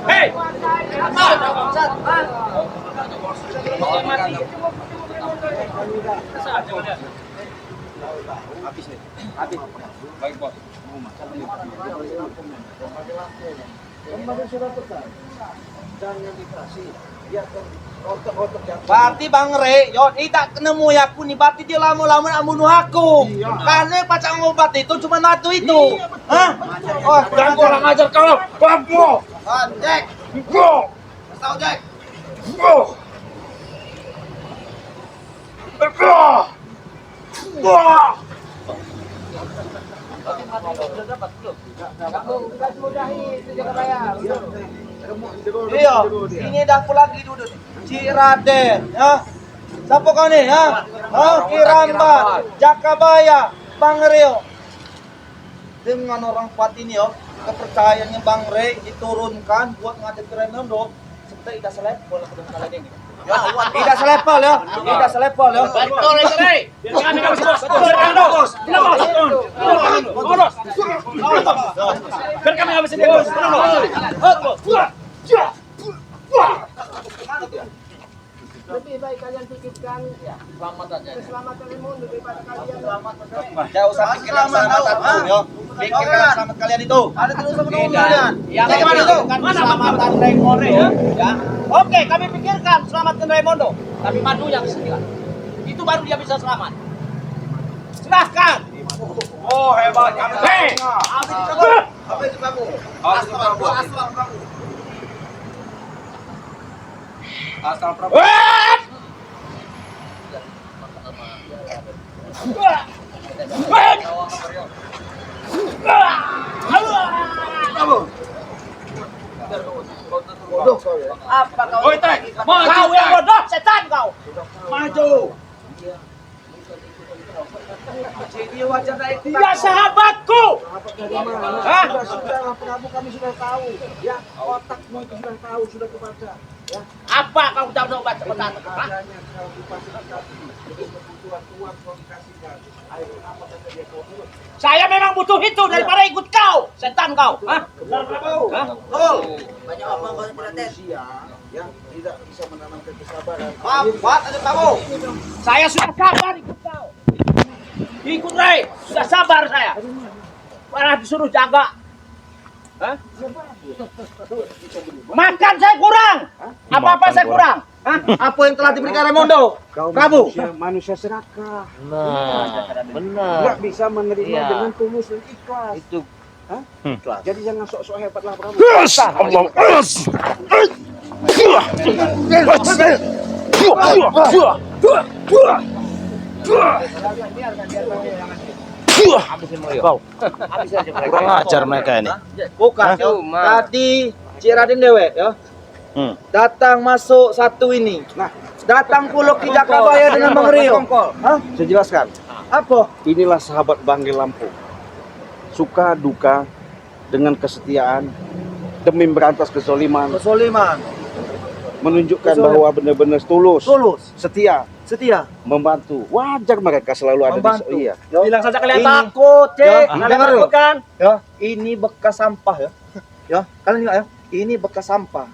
Hei! Habis. Baik, Bos. Kemarin sudah pesan. Jangan dikasih. Biarkan otak-otak yang. Berarti Bang Re, yo tidak nemu ya aku nih, berarti dia lama-lama ambunuh aku. Karena pacang obat itu cuma satu itu. Hah? Oh, jangan kurang ajar kau. Bambu. Jack. Go. Tahu Jack. Go. Go. Wah. Iya, ini dah aku lagi duduk. Ciraden, ya. Siapa kau nih, ya? Oh, Kiramban, Jakabaya, Bang Rio. Dengan orang kuat ini, yo, kepercayaannya Bang Re diturunkan buat ngadep ke Raimondo. Seperti tidak selevel ketemu kalian ini. Ya, tidak selevel ya, tidak selevel ya. Betul, Re. Biar kami enggak bisa, Bos. Biar kami, Bos. Biar kami enggak bisa, Bos. Lebih baik kalian pikirkan keselamatan Raimondo daripada kalian Jangan usah pikirkan keselamatan itu, yo. Pikirkan selamat kalian itu. Ada terus sama kalian. Yang mana itu? Mana keselamatan Raimondo ya? Ya. Oke, kami pikirkan selamatkan Raimondo. Tapi Madu yang sekian. Itu baru dia bisa selamat. Silahkan. Oh, hebat. Hei. Apa itu kamu? Asal Prabu. Bodoh kau ya. Apa kau? Oi, Teh. Kau yang bodoh, setan kau. Maju. Jadi wajah naik. Dia sahabatku. Hah? Sudah, Prabu, kami sudah tahu. Ya, otakmu itu sudah tahu, sudah kebaca. Ya, Apa kau tidak mau baca peta? makanya kau difasilitasi untuk kebutuhan uang kau dikasihkan. Ayo, apa kata dia kau urus? Saya memang butuh itu daripada ikut kau, setan kau. Hah? Benar, Prabu. Hah? Betul. Banyak apa kau manusia yang tidak bisa menanamkan kesabaran. Maaf, buat ada kamu. Saya sudah sabar ikut kau. Ikut Ray, sudah sabar saya. Malah disuruh jaga. Hah? Makan saya kurang. Apa-apa saya kurang. Hah? Apa yang telah diberikan Raimondo? Kau Prabu. manusia serakah. Nah, benar. Nggak bisa menerima Iya. dengan tulus dan ikhlas. Itu Hah? Jadi jangan sok-sok hebat lah, Prabu. kurang ajar mereka ini. Bukan, yo. Tadi Ciraden Dewe, ya. Datang masuk satu ini. Nah, datang pulau ke Jakabaya dengan Bang Rio. Hah? Saya jelaskan. Apa? Inilah sahabat Bangge Lampung. Suka duka dengan kesetiaan demi berantas kezoliman, Kesoliman, menunjukkan Kezoliman. bahwa benar-benar tulus, tulus, setia, setia, membantu. Wajar mereka selalu ada membantu. di iya. Yo. Bilang saja kalian Ini- takut, Cek. Ya, Kalian dengar takut lu. kan? Ya, ini bekas sampah ya. Ya, kalian lihat ya. Ini bekas sampah.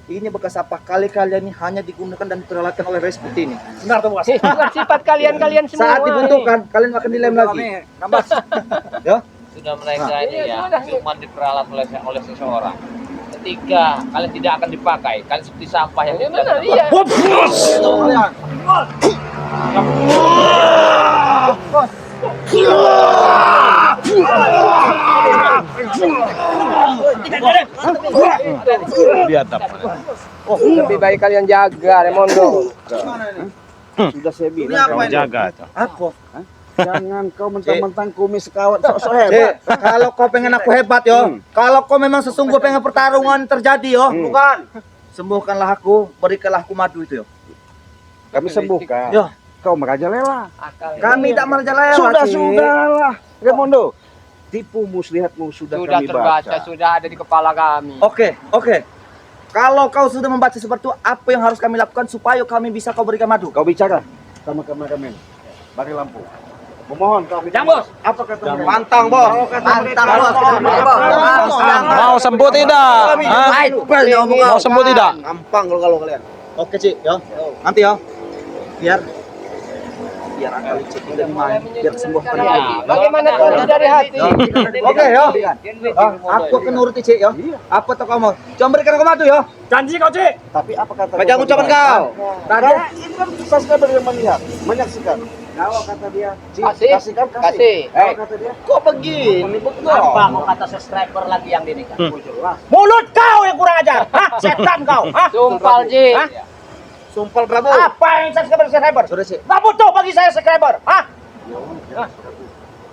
Ini bekas sampah. Kali-kalian ini hanya digunakan dan diperalakan oleh Res seperti ini. Benar tuh, Bos. Sifat kalian semua. Saat dibutuhkan, kalian akan dilem lagi. Ya, Sudah mereka ini ya cuma diperalat oleh seseorang. Ketika kalian tidak akan dipakai, kalian seperti sampah yang tidak Benar, ada. iya. kalian. Lebih baik kalian jaga Raimondo. Sudah saya Ini bilang, apa ini? Jaga. Apa? jangan kau mentang-mentang kumis sekawat sok-sok Cek, hebat. kalau kau pengen aku hebat yo, kalau kau memang sesungguh pengen pertarungan terjadi yo, bukan. Sembuhkanlah aku, berikanlah aku madu itu yo. Kami sembuhkan. Yo, Kau merajalela. kami tak merajalela. Sudahlah, Raimondo. Tipu muslihatmu sudah kami terbaca, baca. sudah ada di kepala kami. Oke. Kalau kau sudah membaca seperti itu, apa yang harus kami lakukan supaya kami bisa kau berikan madu? Kau bicara sama kameramen Bangge Lampung. Memohon kau Jam, Bos. Apa kata mereka? Pantang, Bos. Pantang, Bos. Mau sembuh tidak? Hah? Mau sembuh tidak? Gampang kalau kalian. Oke, Cik, ya. Nanti ya. Biar akal Cik udah main, biar sembuh Ya, bagaimana kunci dari hati? Oke, ya. Aku akan nuruti, Cik, ya. Apa tuh kamu? Jangan berikan aku madu, ya. Janji kau, Cik. Tapi apa kata Jangan ucapan kau. Tadi ini kan subscriber yang melihat, menyaksikan. Kalau kata dia, Cik, Kasih. kasihkan, Kasih. Kata dia, kok begini? Betul. Apa mau kata subscriber lagi yang dinikah? Mulut kau yang kurang ajar. Hah? Setan kau. Hah? Sumpal, Ji. Hah? Sumpal Prabu. Apa yang subscriber? Sudah, Cik. Nggak butuh bagi saya subscriber. Hah?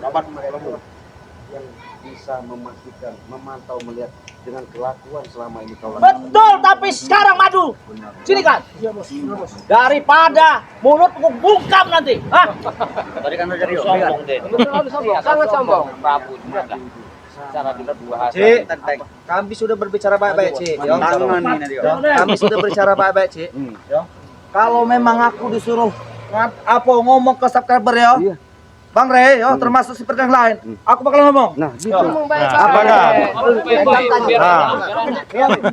Kapan yang bisa memastikan, memantau, melihat dengan kelakuan selama ini kau lakukan. Betul, tapi sekarang madu. Sini kan. Daripada mulut bungkam nanti. Hah? Tadi kan udah Sombong deh. Terlalu sombong, sangat sombong. Prabu juga dah. Cara di bahasa. Cik, kami sudah berbicara baik-baik, Cik. Ya. Kami sudah berbicara baik-baik, Cik. Ya. Kalau memang aku disuruh ngomong ke subscriber ya, Bang Rey, ya, termasuk seperti yang lain, aku bakal ngomong. Nah, gitu. Ngomong baik. Apakah?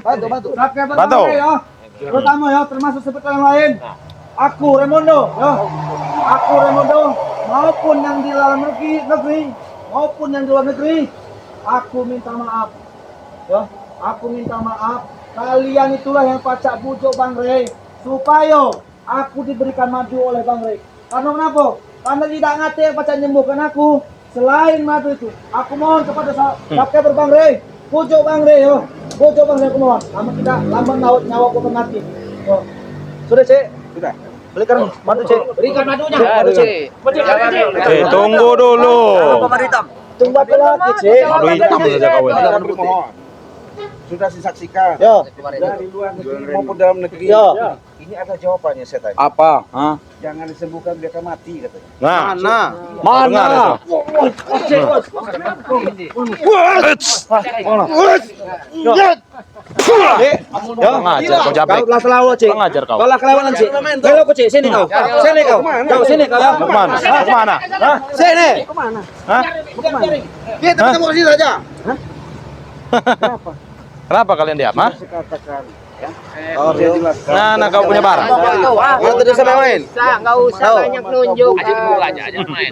Bantu. Bantu. Ya. Terutama ya, termasuk seperti yang lain. Aku Raimundo, ya. Aku Raimundo, maupun yang di dalam negeri, maupun yang di luar negeri, aku minta maaf. Ya, aku minta maaf. Kalian itulah yang pacak bujuk Bang Rey supaya aku diberikan madu oleh Bang Rey. Karena kenapa? Karena tidak ngati yang pacak menyembuhkan aku. Selain madu itu, aku mohon kepada subscriber Bang Rey, bujuk Bang Rey, yo. Bujuk Bang Rey, aku mohon. Kamu tidak lambat nyawa aku mati. Yo. Sudah, Cik? Sudah. Belikan madu, Cik. Berikan madunya. Aduh, Ji. Tunggu dulu. Tunggu apa lagi, Cik? Madu hitam saja kau ini. Sudah disaksikan Yo. dari luar negeri maupun dalam negeri. Yo. Ini ada jawabannya, saya tanya. Apa? Hah? Jangan disembuhkan biarkan mati katanya. Nah, Mana? Pengajar kau Japek. Kau lah selalu, Cik. Pengajar kau. Kau lah kelawanan, Cik. Belok kau, Cik. Sini kau. Sini kau. Kau sini kau ya. Kemana? Kemana? Hah? Sini. Hah? Kita ketemu di sini saja. Kenapa kalian diam? Hah? Saya katakan, ya. Oh, Saya jelaskan. Nah, kau punya barang. Mau terus sama main. Enggak usah banyak nunjuk. Aja dulu aja main.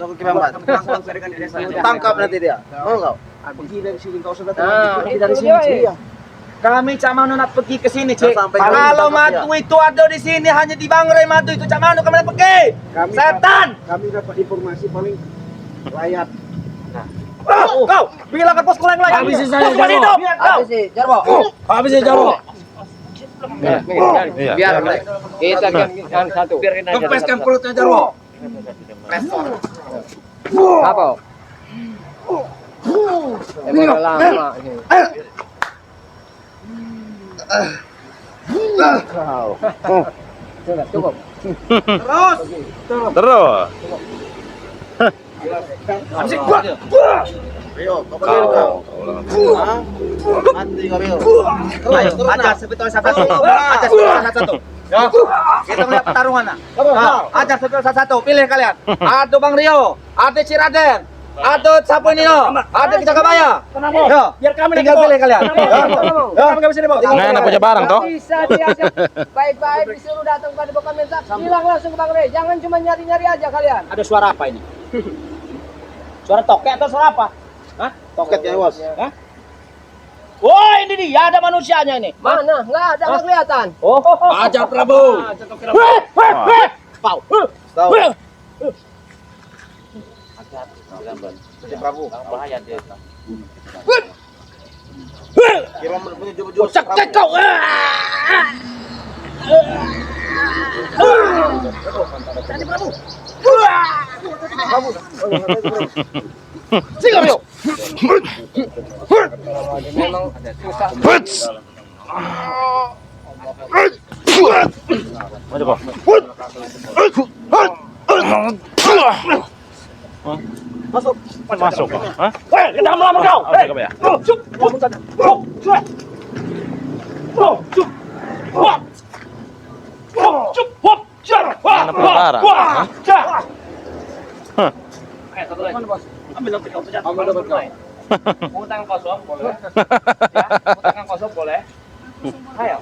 Tangkap nanti dia. Mau kau? Pergi dari sini kau sudah Nah, pergi itu dari sini. dia, Iya. Kami Cak Manu nak pergi ke sini, Cik. Sampai Kalau kami madu itu ada di sini hanya di Bang Rey madu itu Cak Manu kami nak pergi. Kami Setan. Kami dapat informasi paling layak. Kau bilang ke pos yang lain. Habisin saya, Kau hidup. Kau. Jarwo. Habisin Jarwo. Iya. Biar kita yang satu. Kempeskan perutnya Jarwo. Apa? Emang lama ini. Sudah cukup. Terus. Rio, kau pergi kau. Mati kau Rio. Aja sebetulnya satu. Aja sebetulnya satu. Ya. Kita melihat pertarungan. Aja sebetulnya satu. Pilih kalian. Ada Bang Rio, ada Ciraden, ada siapa ini no? Ada kita Kabaya. Ya. Biar kami tinggal pilih kalian. Ya. Kami bisa dibawa. Nah, anak punya barang toh? Bisa diajak baik-baik disuruh datang pada Bapak Mensa. Bilang langsung ke Bang Rey, jangan cuma nyari-nyari aja kalian. Ada suara apa ini? Suara toket atau suara apa? Hah? Toketnya bos. Hah? Oh, ini dia ada manusianya ini. Mana? Enggak ada, enggak kelihatan. Oh, Aja Prabu. Pau. Tahu. Aja Prabu. Bahaya dia. Kira punya jubah-jubah. Cek kau. Jadi Prabu. Singa Rio. Memang susah. Maju kau. Masuk. Masuk kau. Hah? Weh, kita lama kau. Oke, Kabaya. Cup. Mana punya barang? Hah? Ambil dompet kau. Ambil dompet kau. Utang kosong. kosong boleh. Ya, tangan kosong boleh. Ayo.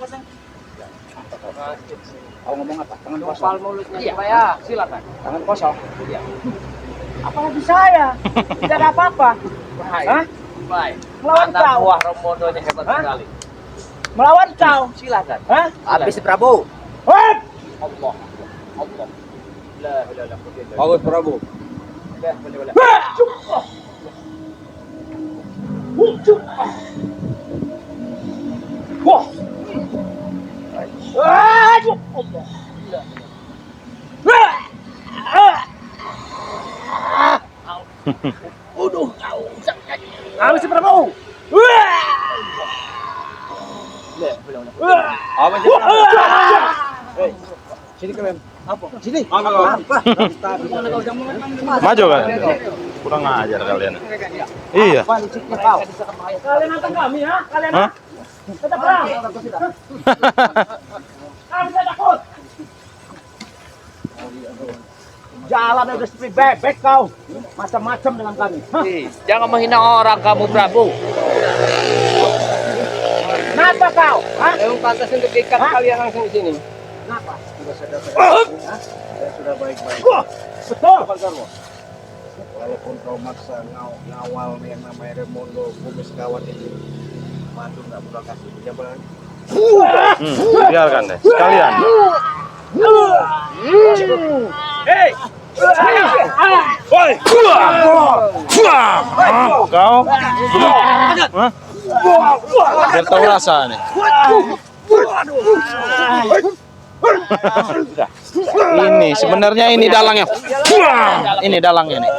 Kau ngomong apa? Tangan Kepal kosong. mulutnya Iya, supaya. silakan. Tangan kosong. Iya. Apalagi saya. Tidak ada apa-apa. Baik. Hah? Baik. Melawan Anak kau. buah Romondonya hebat Hah? sekali. Melawan kau. Silakan. Hah? Habis Prabu. Hop! Allah. Allah. La ilaha illallah. Bagus Prabu. Wah! Aduh! Allah. Uduh kau. Kau si Prabu. Apa sih? Sini kalian. Apa? Sini. Apa? Maju kan? Kurang ajar kalian. Iya. Kalian nantang kami ya? Kalian Hah? tetap perang. Kami tidak takut. Jalan udah seperti bebek kau. Macam-macam dengan kami. Hah? Jangan menghina orang kamu, Prabu. Kenapa kau? Hah? Emang pantas untuk diikat kalian langsung di sini. Kenapa? Sudah baik-baik. Wah, betul. Walaupun kau maksa ngawal yang namanya Remondo, Kumis kawan ini, Madu nggak bakal kasih jawaban. Biarkan deh. Sekalian. Hei! Woi. Kau. Hah? Biar tahu rasa nih. Ini sebenarnya ini dalangnya. Ini dalangnya nih.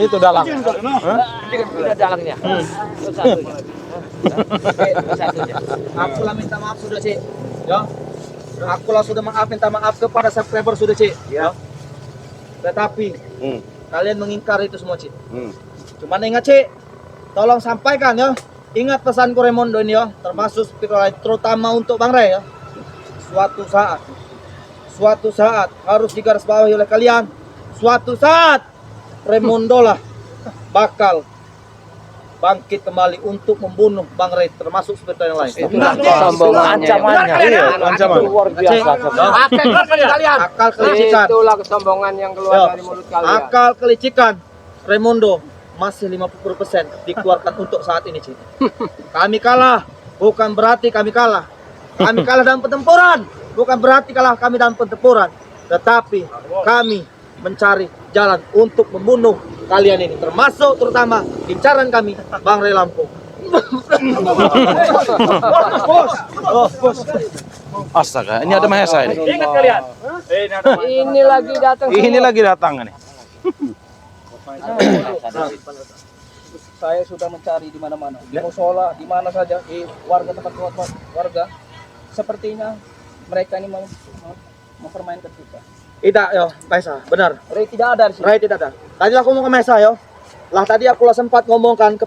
Itu dalang. Hah? Udah dalangnya. Itu satunya. Itu satunya. Aku lah minta maaf sudah, Cik. Ya. Aku lah sudah minta maaf kepada subscriber sudah, Cik. Ya. Tetapi kalian mengingkari itu semua, Cik. Cuman ingat, Cik. Tolong sampaikan ya. Ingat pesanku Remondo ini ya, termasuk spiritual terutama untuk Bang Ray ya. Suatu saat harus digarisbawahi oleh kalian. Suatu saat Remondo lah bakal bangkit kembali untuk membunuh Bang Ray termasuk spiritual yang lain. Itu kesombongannya. Iya, ancaman. Luar biasa. Akal kelicikan. Itulah kesombongan yang keluar dari mulut kalian. Akal kelicikan Remondo masih 50% dikeluarkan untuk saat ini, Cik. Kami kalah, bukan berarti kami kalah. Kami kalah dalam pertempuran, bukan berarti kalah kami dalam pertempuran. Tetapi kami mencari jalan untuk membunuh kalian ini, termasuk terutama incaran kami, Bang Ray Lampung. Astaga, ini ada Mahesa ini. Ingat kalian. Ini lagi datang. Ini lagi datang nih. Saya sudah mencari di mana-mana, di musola, di mana saja, di warga tempat warga. Sepertinya mereka ini mempermainkan kita. Tidak, yo, Maesa, benar. Ray tidak ada di sini. Ray tidak ada. Tadi aku ngomong ke Maesa, yo. Lah tadi aku lah sempat ngomongkan ke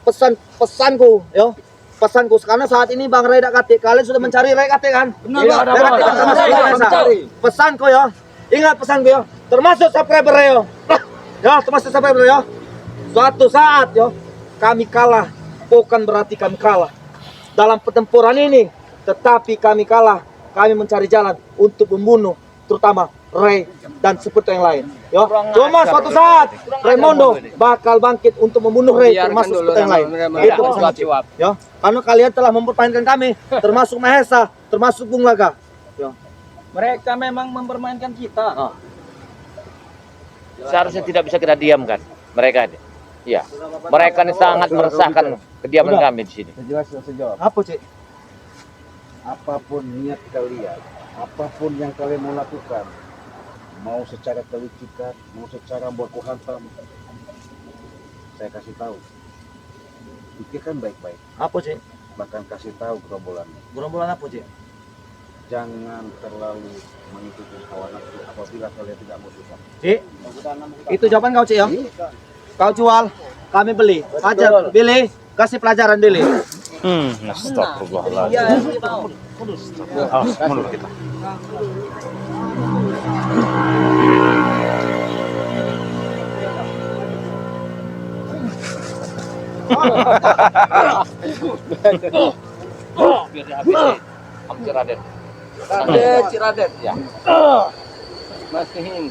pesanku, yo. Pesanku karena saat ini Bang Ray tidak kate. Kalian sudah mencari Ray kate kan? Benar, pesanku yo. Ingat pesanku yo. Termasuk subscriber yo. Ya, termasuk subscriber yo. Suatu saat yo kami kalah, bukan berarti kami kalah dalam pertempuran ini, tetapi kami kalah. Kami mencari jalan untuk membunuh terutama Ray dan seperti yang lain. Yo, cuma suatu saat Remondo bakal bangkit untuk membunuh Ray termasuk seperti yang lain. Itu pesan. Yo, karena kalian telah mempermainkan kami, termasuk Mahesa, termasuk Bung Laga. Yo. Mereka memang mempermainkan kita. Seharusnya tidak bisa kita diamkan mereka ini. Ya, mereka ini sangat meresahkan kediaman kami di sini. Sejawab. Apa, Cik? Apapun niat kalian, apapun yang kalian mau lakukan, mau secara kelicikan, mau secara baku hantam, saya kasih tahu. Pikirkan baik-baik, Apa, Cik? bahkan kasih tahu gerombolan. Gerombolan apa, Cik? Jangan terlalu mengikuti hawa nafsu apabila kalian tidak mau susah. Cik, itu jawaban kau, Cik ya? Kau jual, kami beli. Ajar, beli, kasih pelajaran beli. Astagfirullahaladzim. Iya, mau. Awas, mundur kita. Biar dihabisi. Am Ciraden. Raden, Ciraden. Ya. Masihin.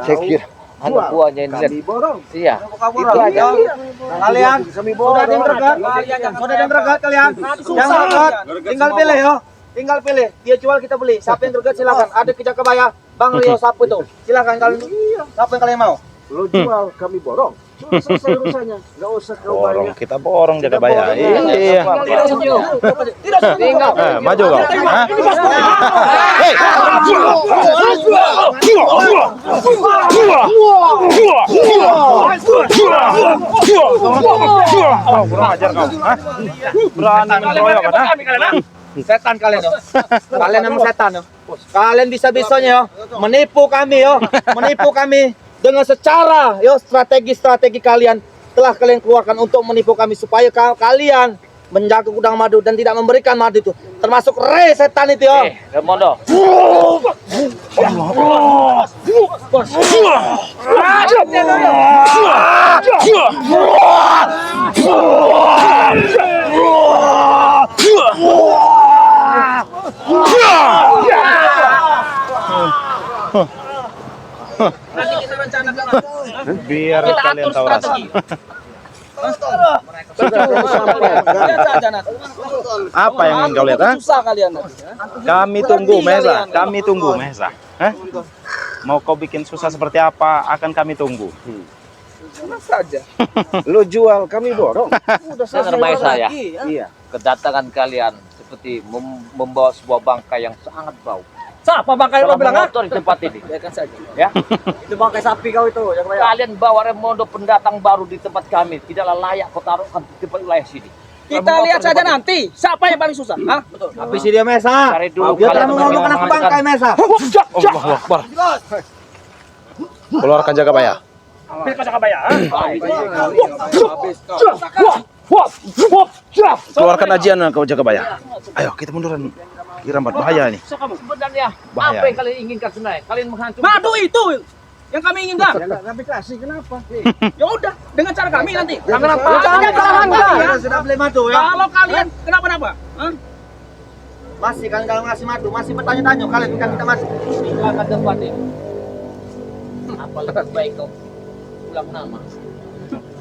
Saya kira anak buahnya ini lihat. Iya. Kalian sudah ada yang regat? Sudah ada yang regat kalian? Yang regat tinggal pilih ya. Tinggal pilih. Dia jual kita beli. Siapa yang regat silakan. Ada ke Jakabaya, Bang Rio sapu tuh. Silakan kalian. Siapa yang kalian mau? Lo jual, kami borong. Selesai urusannya. Nggak usah kau Borong, banyak. kita borong Jakabaya. Iya. Tinggal. Maju kau. Hah? Hei. Oh, kurang ajar kau. Hah? Berani mengeroyok kan? Hah? Setan kalian yo. Kalian emang setan yo. Kalian bisa-bisanya yo menipu kami yo. Menipu kami dengan secara yo strategi kalian telah kalian keluarkan untuk menipu kami supaya kalian menjaga gudang madu dan tidak memberikan madu itu. Termasuk setan itu yo. Raimondo. Biar kalian tahu rasa. Apa yang ingin kau lihat? Ha? Susah kalian. Kami tunggu Mesa. Kami tunggu Mesa. Hah? Mau kau bikin susah seperti apa? Akan kami tunggu. Saja. Lo jual, kami borong. Saya terbaik saya. Iya. Kedatangan kalian seperti membawa sebuah bangkai yang sangat bau. Siapa bangkai lo bilang? Motor di tempat ini. Biarkan saja. Ya. Itu bangkai sapi kau itu yang bayar. Kalian bawa Raimondo pendatang baru di tempat kami. Tidaklah layak kau taruhkan di tempat wilayah sini. Kita lihat saja nanti siapa yang paling susah. Hah? Betul. Tapi si dia Mesa. Cari dulu Dia kalian terlalu ngomong kenapa mengamankan. bangkai Mesa. Allahu Akbar. Keluarkan Jakabaya. Keluarkan ajian kau Jakabaya. Ayo kita munduran. Kira bahaya ini. Sebenarnya Bahaya. apa yang kalian inginkan sebenarnya? Kalian menghancurkan Madu itu yang kami inginkan. Kami kasih, kenapa? Ya udah, dengan cara kami nanti. Kenapa? Jangan Jangan. sudah beli madu ya. Kalau kalian kenapa-napa? Masih kan kalau ngasih madu, masih bertanya-tanya kalian bukan kita masih. silakan tempat ini. Apa lebih baik kau ulang nama?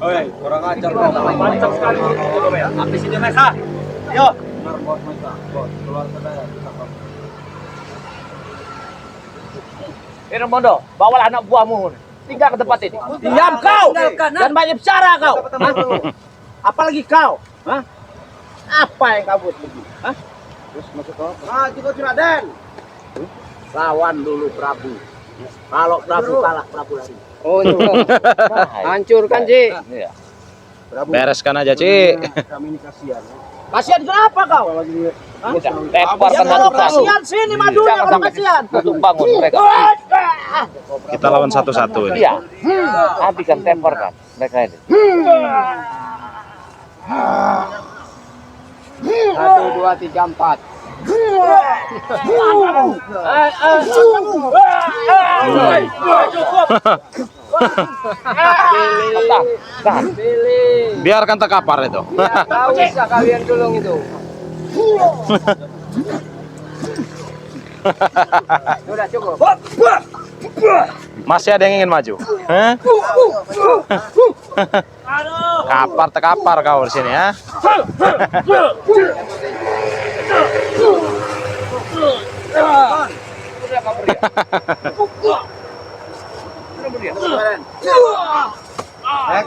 Oi, kurang ajar. Mantap sekali. Habis ini Mesa. Yo. Raimondo, bawalah anak buahmu. Tinggal ke tempat ini. Diam kau. Dan banyak bicara kau. Hah? Apalagi kau. Hah? Apa yang kau buat begini? Hah? Terus masuk kau. Maju kau Raden. Lawan dulu Prabu. Kalau Prabu kalah, Prabu lari. Oh, itu. Hancurkan, Ci. Iya. Prabu. Bereskan aja, Ci. Kami ini kasihan. Kasihan kenapa kau? Apalagi Udah, lemparkan Kalau satu-satu. kasihan sini madunya kalau kasihan. Untuk bangun mereka. Kita lawan satu-satu ini. Iya. Habiskan temporkan mereka ini. 1, 2, 3, 4. Tahan, tahan. Pilih. Biarkan terkapar itu. Tahu bisa kalian tolong itu. Sudah cukup. Masih ada yang ingin maju? Hah? Kapar terkapar kau di sini ya.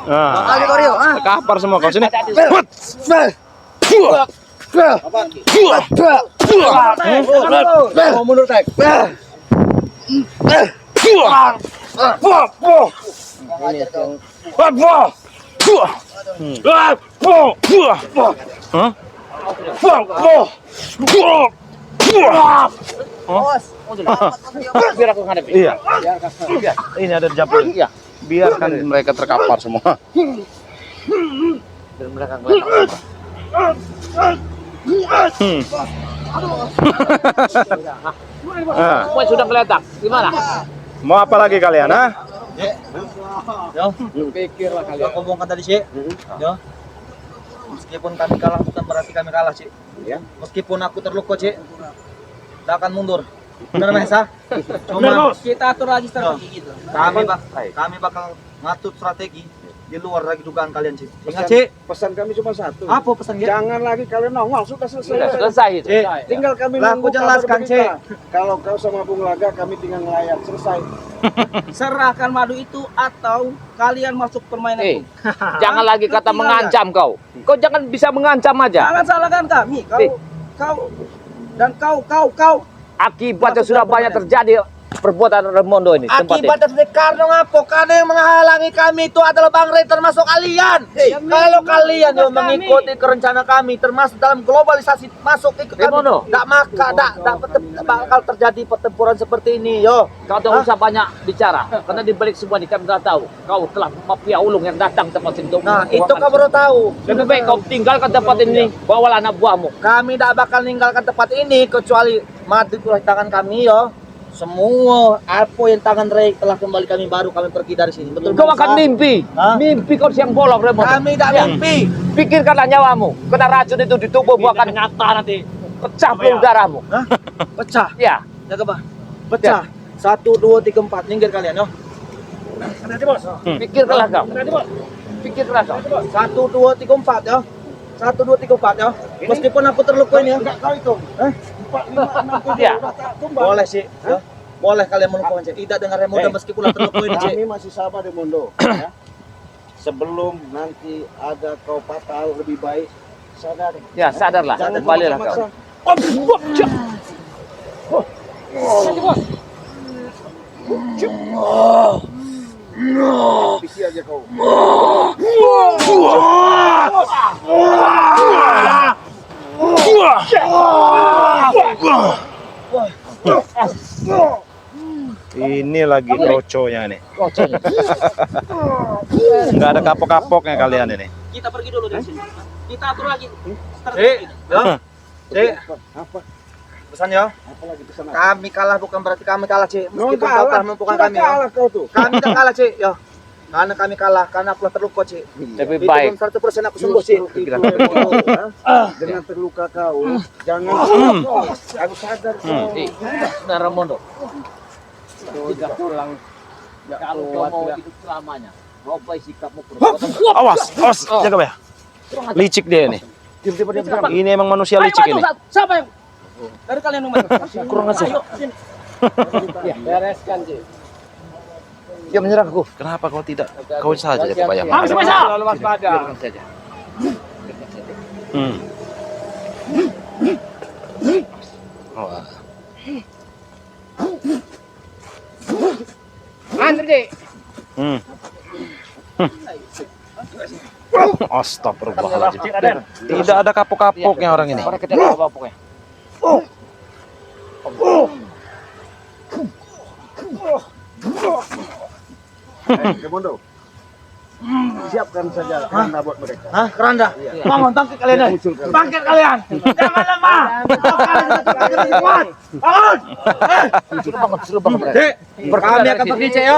Nah, terkapar semua kau sini. Mau mundur tek. Biar aku ngadepi. Iya. Ini ada di Japur. Iya. Biarkan mereka terkapar semua. Biar mereka kelihatan. Ah, Semua sudah kelihatan. Gimana? mau apa lagi kalian, ah? Yo, pikirlah kalian. Aku ngomongkan tadi, Cik. Yo. Meskipun kami kalah bukan berarti kami kalah, Cik. Ya. Meskipun aku terluka, Cik. Tidak akan mundur. Benar, Mas? Cuma kita atur lagi strategi gitu. Kami bakal ngatur strategi di luar lagi dugaan kalian, Cik. Ingat, Cik. Pesan kami cuma satu. Apa pesan dia? Jangan lagi kalian nongol, sudah selesai. Sudah selesai itu. Cik, Tinggal kami lah, aku nunggu jelaskan, kabar berita. Cik. Kalau kau sama Bung Laga, kami tinggal ngelayar, selesai. Serahkan madu itu atau kalian masuk permainan Eh, itu. jangan lagi kata Tinggal mengancam kau. Kau jangan bisa mengancam aja. Jangan salahkan kami. Kau. Akibatnya sudah banyak terjadi perbuatan Raimondo ini. Tempat ini. Akibatnya dari karena ngapo? Karena yang menghalangi kami itu adalah Bang Rey termasuk kalian. Kalau kalian yang mengikuti rencana kami termasuk dalam globalisasi masuk ikut kami, Raimondo. tidak bakal terjadi pertempuran seperti ini, yo. Kau tidak usah banyak bicara. Karena di balik semua ini kami sudah tahu. Kau telah mafia ulung yang datang tempat ini. Nah, itu kau baru tahu. Lebih baik kau tinggalkan tempat ini. Bawalah anak buahmu. Kami tidak bakal meninggalkan tempat ini kecuali mati di tangan kami, yo. Semua apa yang tangan Rey telah kembali kami baru kami pergi dari sini. Betul? Kau Bang? akan mimpi. Hah? Mimpi kau siang bolong, Raimondo. Kami tidak Ya. mimpi. Pikirkanlah nyawamu. Kena racun itu di tubuhmu akan nyata nanti. Pecah puluh darahmu. Hah? Pecah. Ya. Jaga, Bang. Pecah. 1 2 3 4 minggir kalian, yo. Pikirkanlah kau. Pikirkanlah kau. 1 2 3 4, yo. 1 2 3 4, yo. Meskipun aku terluka ini, yo. Enggak kau itu. 4, 5, 6, 7. Ya. Udah tak tumbang. Boleh sih, yo. Boleh kalian melupakan, Cik. Tidak dengar yang muda meskipun terluka ini, Cik. Kami masih sabar di Mondo. Ya. Sebelum nanti ada kau fatal lebih baik sadar. Ya, sadarlah. Jangan Kembalilah memaksa-maksa. kau. Habisi aja kau. Ini lagi kroconya nih. Kocoknya. Nggak ada kapok-kapoknya kalian ini. Kita pergi dulu dari sini. Kita atur lagi strategi. Yo. Cik, Apa? pesan yo. Apa lagi pesan? Kami kalah bukan berarti kami kalah, Cik. Meskipun kau kalah. telah menumpukan Sudah kami, yo. kalah kau tuh. Kami tidak kalah, Cik. Yo. Karena kami kalah, karena aku telah terluka, Cik. Lebih Itu baik. belum 100% aku sembuh, Cik. Dengan terluka kau, jangan harus sadar kau. Nah, Raimondo. Tidak pulang. Kalau kau mau hidup selamanya, ubah sikapmu perbuatan. Awas, awas, jaga ya. Licik dia ini. Ini emang manusia licik ini. Siapa yang dari kalian yang maju? Kurang aja. Ya, bereskan, Ji. Dia menyerang aku. Kenapa kau tidak? Kau saja jaga bayang. Selalu waspada. Biarkan saja. Hmm. Wah. Antri, Ji. Hmm. Astagfirullahaladzim. Tidak ada kapok-kapoknya orang ini. Mereka tidak apa pokoknya. Kemondo. Siapkan saja keranda buat mereka. Hah, keranda? Bangun, bangkit kalian. Bangkit kalian. Jangan lemah. Kalian sudah kuat. Bangun. Suruh bangun mereka. Cik, kami akan pergi, Cik, yo.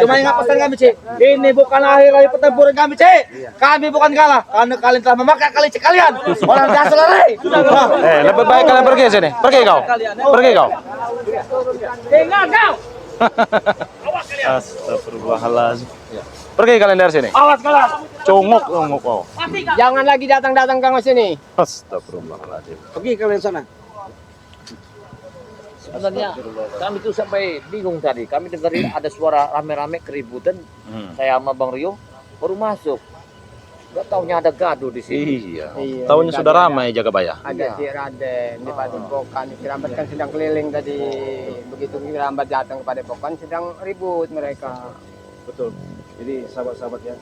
Cuma ingat pesan kami, Cik. Ini bukan akhir dari pertempuran kami, Cik. Kami bukan kalah karena kalian telah memakai kali Cik kalian. Orang dasar lari. Lebih baik kalian pergi sini. Pergi kau. Pergi kau. Tinggal kau. Astagfirullahaladzim. Pergi kalian dari sini. Awas kalian. Congok kau. Mati kau. Jangan lagi datang-datang ke sini. Astagfirullahaladzim. Pergi kalian sana. Sebenarnya kami tuh sampai bingung tadi. Kami dengar ada suara rame-rame keributan. Saya sama Bang Rio baru masuk. Gak taunya ada gaduh di sini. Iya. Iya, Tahunya tadi sudah ramai jaga bayang. Ada si Raden di Padepokan. Si Rambat kan sedang keliling tadi. Begitu si Rambat datang ke Padepokan sedang ribut mereka. Betul. Jadi sahabat-sahabat ya,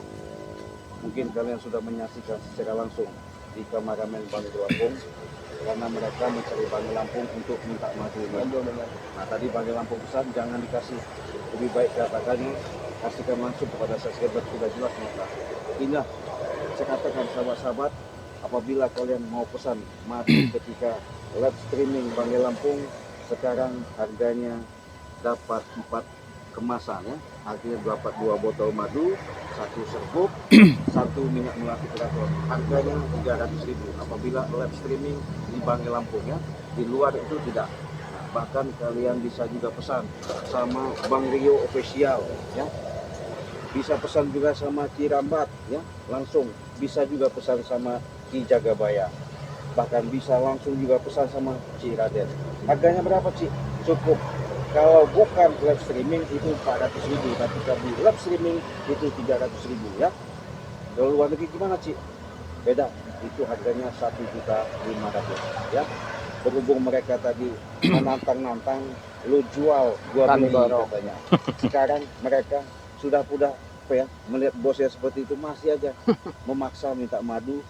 mungkin kalian sudah menyaksikan secara langsung di kameramen Bangil Lampung karena mereka mencari Bangil Lampung untuk minta maju. Nah tadi Bangil Lampung pesan jangan dikasih, lebih baik katakannya kasihkan langsung kepada subscriber sudah jelas maka. Inilah saya katakan sahabat-sahabat, apabila kalian mau pesan mati ketika live streaming Banggai Lampung sekarang harganya dapat 4 kemasan ya. Artinya dapat 2 botol madu, 1 serbuk, 1 minyak melati keraton. Harganya 300.000 apabila live streaming di Banggai Lampung ya. Di luar itu tidak. Bahkan kalian bisa juga pesan sama Bang Rio Official ya. Bisa pesan juga sama Ki Rambat ya, langsung. Bisa juga pesan sama Ki Jagabaya. Bahkan bisa langsung juga pesan sama Ci Raden. Harganya berapa, Ci? Cukup. Kalau bukan live streaming itu 400.000, tapi kalau di live streaming itu 300.000 ya. Kalau luar negeri gimana, Ci? Beda. Itu harganya 1.500.000 ya. Berhubung mereka tadi menantang-nantang, lu jual, gua beli katanya. Sekarang mereka sudah apa ya, melihat bosnya seperti itu masih aja memaksa minta madu,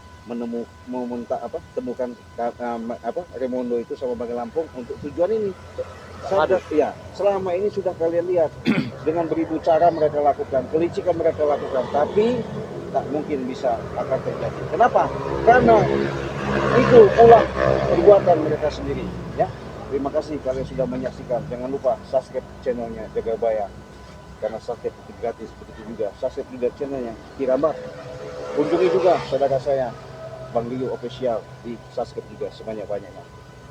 temukan Raimondo itu sama Banggai Lampung untuk tujuan ini. Ya, selama ini sudah kalian lihat dengan beribu cara mereka lakukan, kelicikan mereka lakukan, tapi tak mungkin bisa akan terjadi. Kenapa? Karena itu ulah perbuatan mereka sendiri ya. Terima kasih kalian sudah menyaksikan. Jangan lupa subscribe channelnya Jagabaya, karena subscribe itu gratis. Begitu juga subscribe juga channelnya Ki Rambat. Kunjungi juga saudara saya Bang Rio Official, di subscribe juga sebanyak-banyaknya.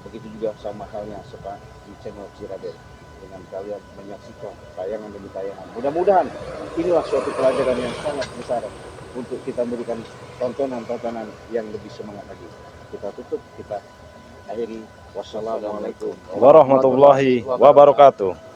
Begitu juga sama halnya seperti di channel Ci Raden, dengan kalian menyaksikan tayangan demi tayangan. Mudah-mudahan inilah suatu pelajaran yang sangat besar untuk kita memberikan tontonan-tontonan yang lebih semangat lagi. Kita tutup, kita akhiri. Wassalamualaikum Warahmatullahi wabarakatuh.